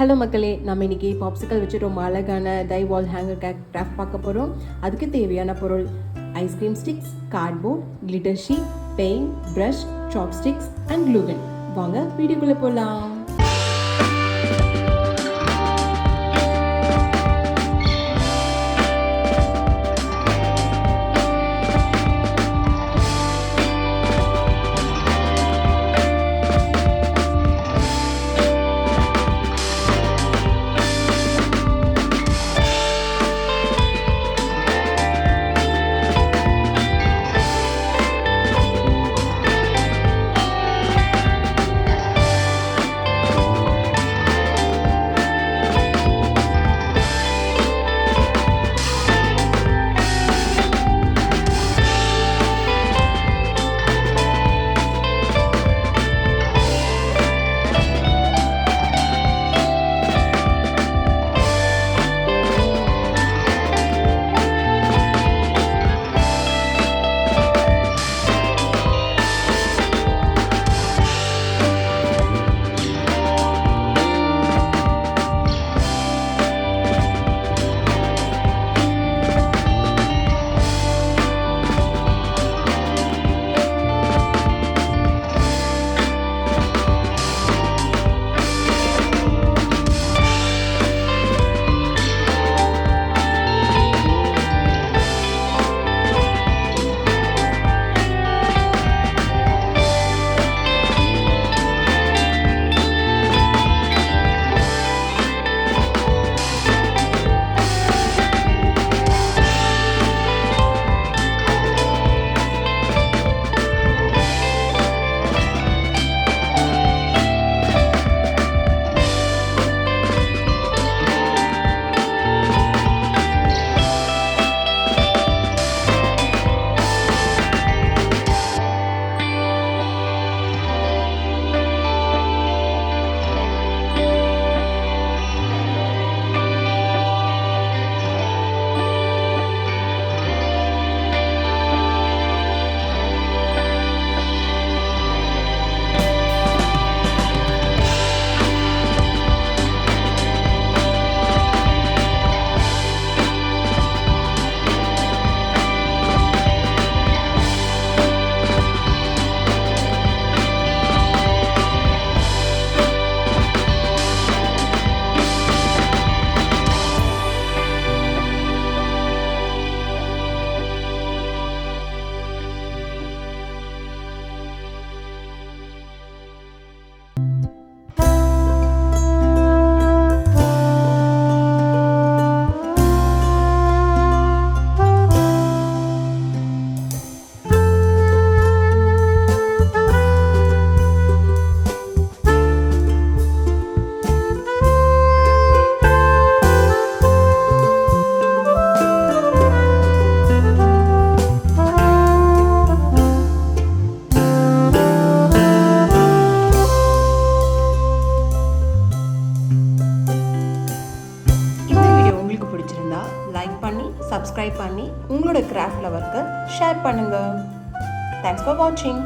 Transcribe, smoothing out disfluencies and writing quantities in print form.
Hello மக்களே, நம்ம இன்றைக்கி பாப்சிக்கல் வச்சு ரொம்ப அழகான டை வால் ஹேங்கர் கிராஃப்ட் பார்க்க போகிறோம். அதுக்கு தேவையான பொருள் ice cream sticks, cardboard, glitter sheet, paint, brush, chopsticks and glue gun. வாங்க வீடியோக்குள்ளே போகலாம். லைக் பண்ணி சப்ஸ்கிரைப் பண்ணி உங்களோட கிராஃப்ட் லவருக்கு ஷேர் பண்ணுங்கள். தேங்க்ஸ் ஃபார் வாட்சிங்.